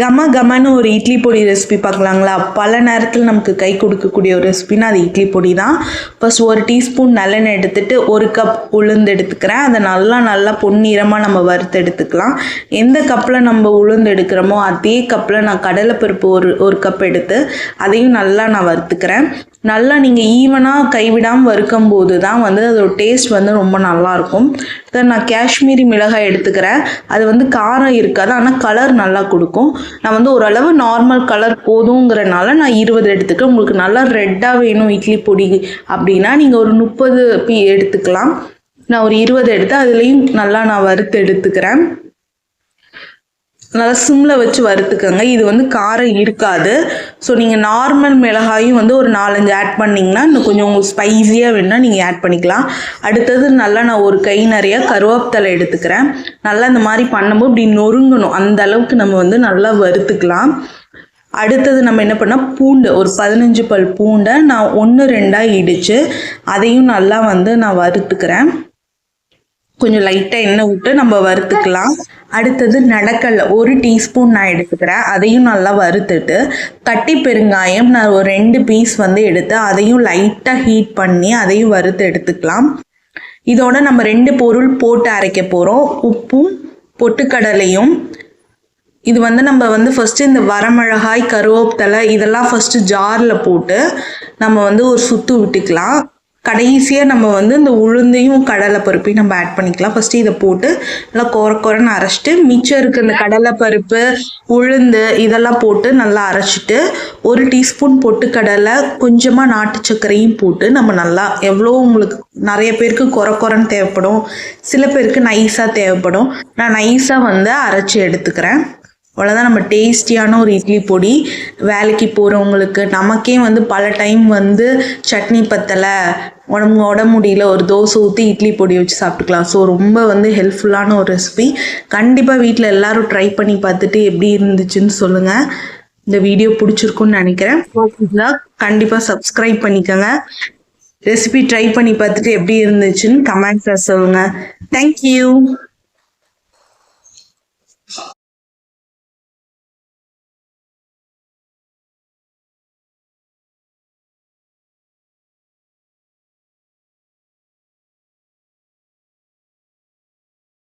கம கமன்னு ஒரு இட்லி பொடி ரெசிபி பார்க்கலாங்களா? பல நேரத்தில் நமக்கு கை கொடுக்கக்கூடிய ஒரு ரெசிபின்னா அது இட்லி பொடி தான். ஃபர்ஸ்ட் 1 டீஸ்பூன் நல்லெண்ணெய் எடுத்துட்டு 1 கப் உளுந்து எடுத்துக்கிறேன். அதை நல்லா பொன்னிறமாக நம்ம வறுத்து எடுத்துக்கலாம். எந்த கப்பில் நம்ம உளுந்து எடுக்கிறோமோ அதே கப்பில் நான் கடலைப்பருப்பு ஒரு கப் எடுத்து அதையும் நல்லா நான் வறுத்துக்கிறேன். நல்லா நீங்கள் ஈவனாக கைவிடாமல் வறுக்கும் போது தான் அதோட டேஸ்ட் ரொம்ப நல்லாயிருக்கும். நான் காஷ்மீரி மிளகாய் எடுத்துக்கிறேன். அது காரம் இருக்காது, ஆனால் கலர் நல்லா கொடுக்கும். நான் ஓரளவு நார்மல் கலர் போதுங்கிறனால நான் 20 எடுத்துக்கிறேன். உங்களுக்கு நல்லா ரெட்டாக வேணும் இட்லி பொடி அப்படின்னா நீங்கள் ஒரு 30 எடுத்துக்கலாம். நான் ஒரு 20 எடுத்து அதுலேயும் நல்லா நான் வறுத்து எடுத்துக்கிறேன். நல்லா சிம்மில் வச்சு வறுத்துக்கோங்க. இது காரம் இருக்காது. ஸோ நீங்கள் நார்மல் மிளகாயும் ஒரு 4-5 ஆட் பண்ணிங்கன்னா இன்னும் கொஞ்சம் உங்களுக்கு ஸ்பைஸியாக வேணுன்னா நீங்கள் ஆட் பண்ணிக்கலாம். அடுத்தது நல்லா நான் ஒரு கை நிறையா கருவேப்பிலை எடுத்துக்கிறேன். நல்லா இந்த மாதிரி பண்ணும்போது இப்படி நொறுங்கணும், அந்த அளவுக்கு நம்ம நல்லா வறுத்துக்கலாம். அடுத்தது நம்ம என்ன பண்ணால் பூண்டு ஒரு 15 பல் பூண்டை நான் 1-2 இடித்து அதையும் நல்லா நான் வறுத்துக்கிறேன். கொஞ்சம் லைட்டாக எண்ணெய் விட்டு நம்ம வறுத்துக்கலாம். அடுத்தது நடக்கல்ல 1 டீஸ்பூன் நான் எடுத்துக்கிறேன். அதையும் நல்லா வறுத்துட்டு கட்டி பெருங்காயம் நான் ஒரு 2 பீஸ் எடுத்து அதையும் லைட்டாக ஹீட் பண்ணி அதையும் வறுத்து எடுத்துக்கலாம். இதோட நம்ம 2 பொருள் போட்டு அரைக்க போகிறோம். உப்பும் பொட்டுக்கடலையும். இது நம்ம ஃபஸ்ட்டு இந்த வரமிளகாய் கருவேப்பிலை இதெல்லாம் ஃபஸ்ட்டு ஜாரில் போட்டு நம்ம ஒரு சுற்று விட்டுக்கலாம். கடைசியாக நம்ம இந்த உளுந்தையும் கடலைப்பருப்பையும் நம்ம ஆட் பண்ணிக்கலாம். ஃபஸ்ட்டு இதை போட்டு நல்லா குறைன்னு அரைச்சிட்டு மிச்சம் இருக்க இந்த கடலைப்பருப்பு உளுந்து இதெல்லாம் போட்டு நல்லா அரைச்சிட்டு 1 டீஸ்பூன் பொட்டுக்கடலை கொஞ்சமாக நாட்டு சர்க்கரையும் போட்டு நம்ம நல்லா எவ்வளோ உங்களுக்கு நிறைய பேருக்கு குறைன்னு தேவைப்படும், சில பேருக்கு நைஸாக தேவைப்படும். நான் நைஸாக அரைச்சி எடுத்துக்கிறேன். அவ்வளோதான் நம்ம டேஸ்டியான ஒரு இட்லி பொடி. வேலைக்கு போகிறவங்களுக்கு நமக்கே பல டைம் சட்னி பத்தலை உடம்பு முடியல ஒரு தோசை ஊற்றி இட்லி பொடி வச்சு சாப்பிட்டுக்கலாம். ஸோ ரொம்ப ஹெல்ப்ஃபுல்லான ஒரு ரெசிபி. கண்டிப்பாக வீட்டில் எல்லோரும் ட்ரை பண்ணி பார்த்துட்டு எப்படி இருந்துச்சுன்னு சொல்லுங்கள். இந்த வீடியோ பிடிச்சிருக்குன்னு நினைக்கிறேன். கண்டிப்பாக சப்ஸ்கிரைப் பண்ணிக்கோங்க. ரெசிபி ட்ரை பண்ணி பார்த்துட்டு எப்படி இருந்துச்சுன்னு கமெண்ட்ஸில் சொல்லுங்கள். தேங்க்யூ.